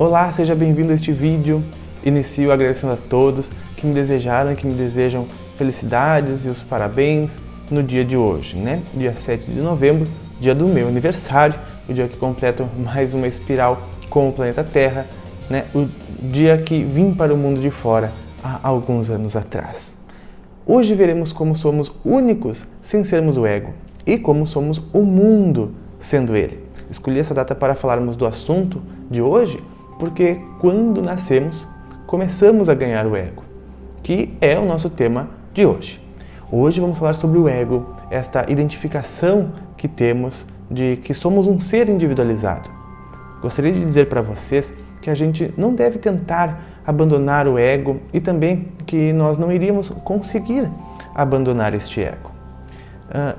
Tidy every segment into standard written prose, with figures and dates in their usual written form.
Olá, seja bem-vindo a este vídeo. Inicio agradecendo a todos que me desejaram e que me desejam felicidades e os parabéns no dia de hoje, né? Dia 7 de novembro, dia do meu aniversário, o dia que completo mais uma espiral com o planeta Terra, né? O dia que vim para o mundo de fora há alguns anos atrás. Hoje veremos como somos únicos sem sermos o ego e como somos o mundo sendo ele. Escolhi essa data para falarmos do assunto de hoje porque quando nascemos, começamos a ganhar o ego, que é o nosso tema de hoje. Hoje vamos falar sobre o ego, esta identificação que temos de que somos um ser individualizado. Gostaria de dizer para vocês que a gente não deve tentar abandonar o ego e também que nós não iríamos conseguir abandonar este ego.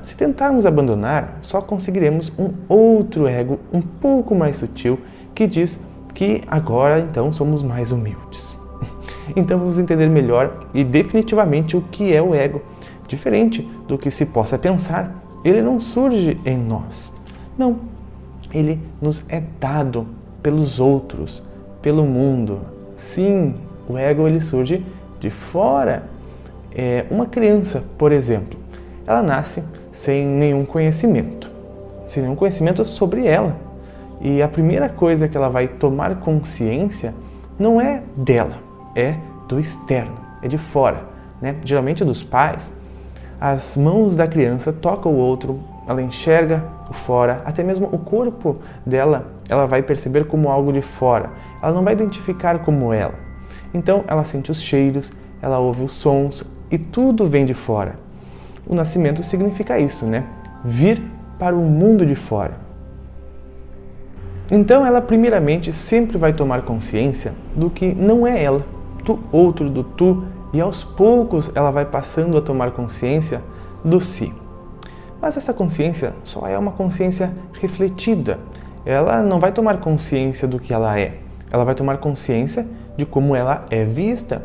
Se tentarmos abandonar, só conseguiremos um outro ego um pouco mais sutil que diz que agora então somos mais humildes. Então vamos entender melhor e definitivamente o que é o ego. Diferente do que se possa pensar, ele não surge em nós. Não, ele nos é dado pelos outros, pelo mundo. Sim, o ego ele surge de fora. Uma criança, por exemplo, ela nasce sem nenhum conhecimento sobre ela. E a primeira coisa que ela vai tomar consciência não é dela, é do externo, é de fora, né? Geralmente dos pais. As mãos da criança tocam o outro, ela enxerga o fora, até mesmo o corpo dela, ela vai perceber como algo de fora. Ela não vai identificar como ela. Então ela sente os cheiros, ela ouve os sons e tudo vem de fora. O nascimento significa isso, né? Vir para o mundo de fora. Então ela primeiramente sempre vai tomar consciência do que não é ela, do outro, do tu, e aos poucos ela vai passando a tomar consciência do si. Mas essa consciência só é uma consciência refletida. Ela não vai tomar consciência do que ela é. Ela vai tomar consciência de como ela é vista.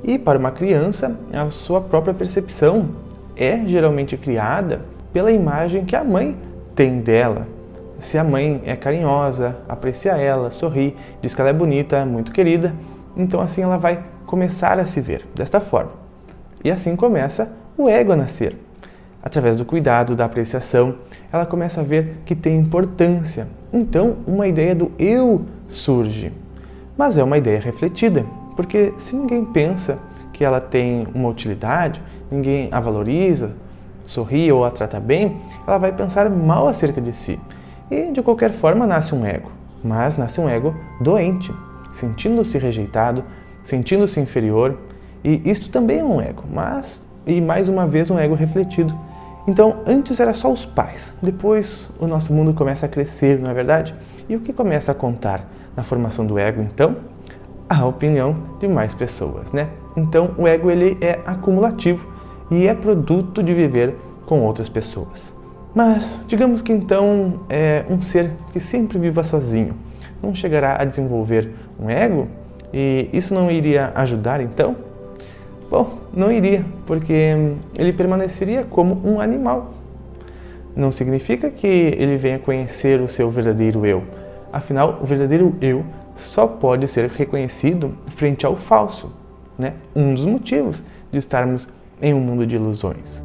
E para uma criança, a sua própria percepção é geralmente criada pela imagem que a mãe tem dela. Se a mãe é carinhosa, aprecia ela, sorri, diz que ela é bonita, muito querida, então assim ela vai começar a se ver desta forma. E assim começa o ego a nascer. Através do cuidado, da apreciação, ela começa a ver que tem importância. Então, uma ideia do eu surge. Mas é uma ideia refletida, porque se ninguém pensa que ela tem uma utilidade, ninguém a valoriza, sorri ou a trata bem, ela vai pensar mal acerca de si. E, de qualquer forma, nasce um ego. Mas nasce um ego doente, sentindo-se rejeitado, sentindo-se inferior. E isto também é um ego, e mais uma vez um ego refletido. Então, antes era só os pais, depois o nosso mundo começa a crescer, não é verdade? E o que começa a contar na formação do ego, então? A opinião de mais pessoas, né? Então, o ego ele é acumulativo e é produto de viver com outras pessoas. Mas, digamos que então é um ser que sempre viva sozinho, não chegará a desenvolver um ego? E isso não iria ajudar então? Bom, não iria, porque ele permaneceria como um animal. Não significa que ele venha conhecer o seu verdadeiro eu. Afinal, o verdadeiro eu só pode ser reconhecido frente ao falso, né? Um dos motivos de estarmos em um mundo de ilusões.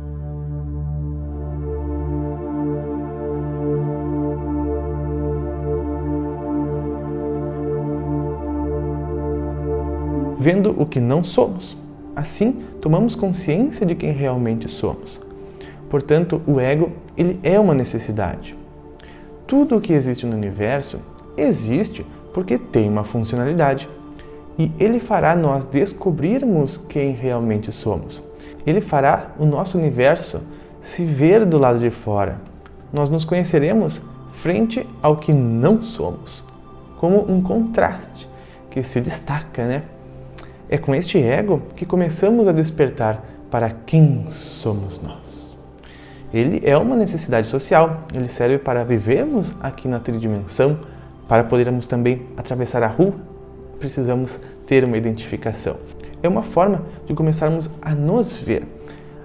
Vendo o que não somos. Assim, tomamos consciência de quem realmente somos. Portanto, o ego ele é uma necessidade. Tudo o que existe no universo existe porque tem uma funcionalidade. E ele fará nós descobrirmos quem realmente somos. Ele fará o nosso universo se ver do lado de fora. Nós nos conheceremos frente ao que não somos, como um contraste que se destaca, né? É com este ego que começamos a despertar para quem somos nós. Ele é uma necessidade social, ele serve para vivermos aqui na tridimensão, para podermos também atravessar a rua, precisamos ter uma identificação. É uma forma de começarmos a nos ver.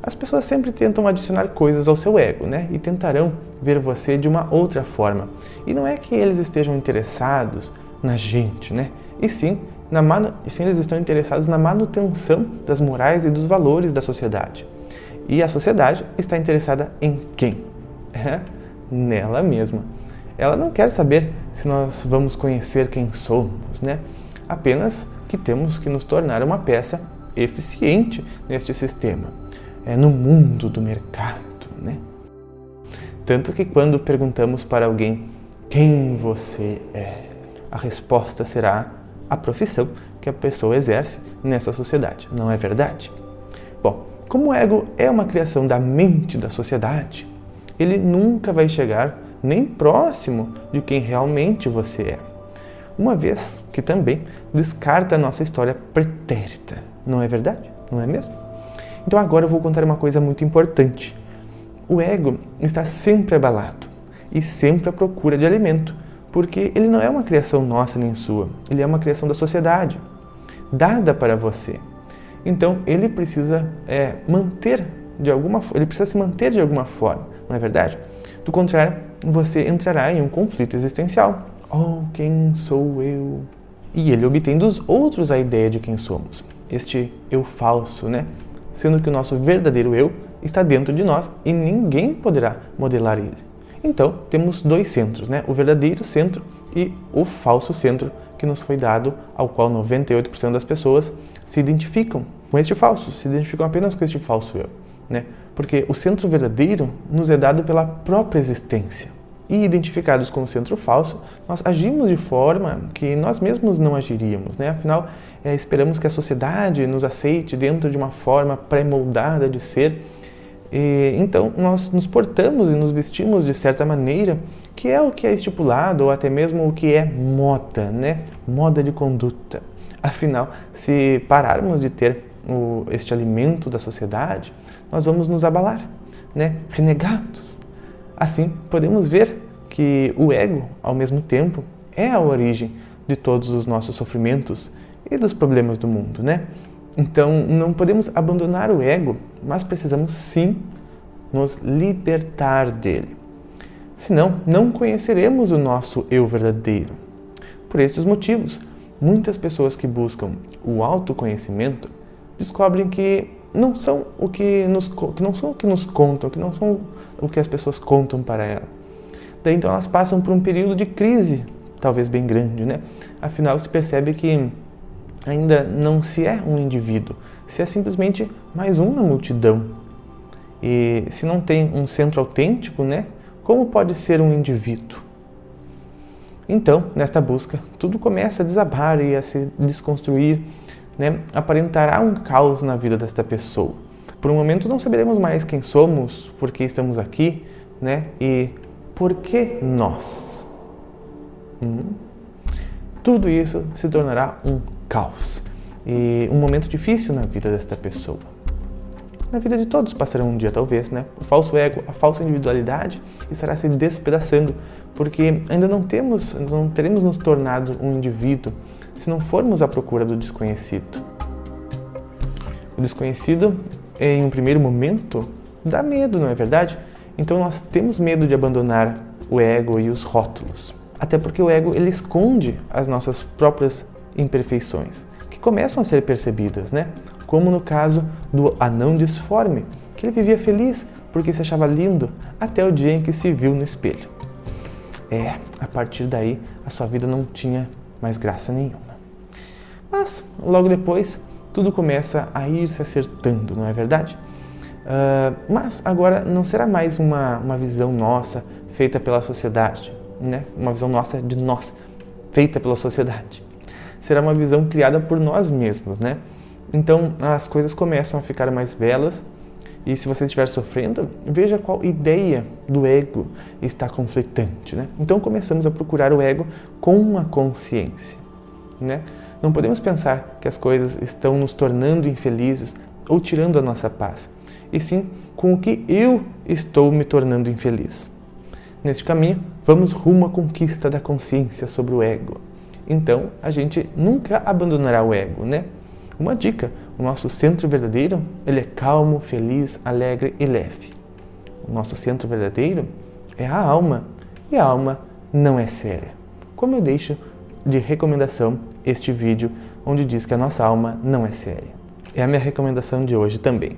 As pessoas sempre tentam adicionar coisas ao seu ego, né? E tentarão ver você de uma outra forma. E não é que eles estejam interessados na gente, né? E sim, eles estão interessados na manutenção das morais e dos valores da sociedade. E a sociedade está interessada em quem? Nela mesma. Ela não quer saber se nós vamos conhecer quem somos, né? Apenas que temos que nos tornar uma peça eficiente neste sistema, no mundo do mercado, né? Tanto que quando perguntamos para alguém quem você é, a resposta será a profissão que a pessoa exerce nessa sociedade, não é verdade? Bom, como o ego é uma criação da mente da sociedade, ele nunca vai chegar nem próximo de quem realmente você é. Uma vez que também descarta a nossa história pretérita, não é verdade? Não é mesmo? Então agora eu vou contar uma coisa muito importante. O ego está sempre abalado e sempre à procura de alimento, porque ele não é uma criação nossa nem sua, ele é uma criação da sociedade, dada para você. Então ele precisa ele precisa se manter de alguma forma, não é verdade? Do contrário, você entrará em um conflito existencial. Oh, quem sou eu? E ele obtém dos outros a ideia de quem somos, este eu falso, né? Sendo que o nosso verdadeiro eu está dentro de nós e ninguém poderá modelar ele. Então, temos dois centros, né? O verdadeiro centro e o falso centro que nos foi dado, ao qual 98% das pessoas se identificam com este falso, se identificam apenas com este falso eu, né? Porque o centro verdadeiro nos é dado pela própria existência. E identificados com o centro falso, nós agimos de forma que nós mesmos não agiríamos, né? Afinal, esperamos que a sociedade nos aceite dentro de uma forma pré-moldada de ser. Então, nós nos portamos e nos vestimos de certa maneira, que é o que é estipulado, ou até mesmo o que é moda, né? Moda de conduta. Afinal, se pararmos de ter este alimento da sociedade, nós vamos nos abalar, né? Renegados. Assim, podemos ver que o ego, ao mesmo tempo, é a origem de todos os nossos sofrimentos e dos problemas do mundo, né? Então, não podemos abandonar o ego, mas precisamos sim nos libertar dele. Senão, não conheceremos o nosso eu verdadeiro. Por estes motivos, muitas pessoas que buscam o autoconhecimento descobrem que não são o que nos contam, que não são o que as pessoas contam para ela. Daí então elas passam por um período de crise, talvez bem grande, né? Afinal se percebe que ainda não se é um indivíduo, se é simplesmente mais um na multidão. E se não tem um centro autêntico, né? Como pode ser um indivíduo? Então, nesta busca, tudo começa a desabar e a se desconstruir, né? Aparentará um caos na vida desta pessoa. Por um momento não saberemos mais quem somos, por que estamos aqui, né? E por que nós? Tudo isso se tornará um caos e um momento difícil na vida desta pessoa. Na vida de todos passarão um dia, talvez, né? O falso ego, a falsa individualidade estará se despedaçando, porque ainda não teremos nos tornado um indivíduo se não formos à procura do desconhecido. O desconhecido, em um primeiro momento, dá medo, não é verdade? Então nós temos medo de abandonar o ego e os rótulos. Até porque o ego, ele esconde as nossas próprias imperfeições, que começam a ser percebidas, né? Como no caso do anão disforme, que ele vivia feliz porque se achava lindo até o dia em que se viu no espelho. A partir daí, a sua vida não tinha mais graça nenhuma. Mas, logo depois, tudo começa a ir se acertando, não é verdade? Mas agora não será mais uma visão nossa feita pela sociedade, né? Uma visão nossa de nós, feita pela sociedade. Será uma visão criada por nós mesmos, né? Então as coisas começam a ficar mais belas e se você estiver sofrendo, veja qual ideia do ego está conflitante, né? Então começamos a procurar o ego com uma consciência, né? Não podemos pensar que as coisas estão nos tornando infelizes ou tirando a nossa paz, e sim com o que eu estou me tornando infeliz. Neste caminho, vamos rumo à conquista da consciência sobre o ego. Então, a gente nunca abandonará o ego, né? Uma dica, o nosso centro verdadeiro, ele é calmo, feliz, alegre e leve. O nosso centro verdadeiro é a alma, e a alma não é séria. Como eu deixo de recomendação este vídeo onde diz que a nossa alma não é séria. É a minha recomendação de hoje também.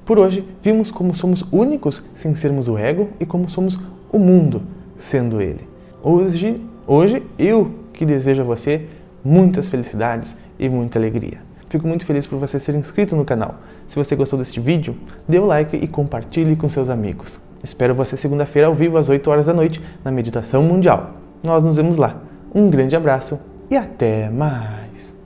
Por hoje, vimos como somos únicos sem sermos o ego e como somos o mundo sendo ele. Hoje eu que desejo a você muitas felicidades e muita alegria. Fico muito feliz por você ser inscrito no canal. Se você gostou deste vídeo, dê o like e compartilhe com seus amigos. Espero você segunda-feira ao vivo às 8 horas da noite na Meditação Mundial. Nós nos vemos lá. Um grande abraço e até mais!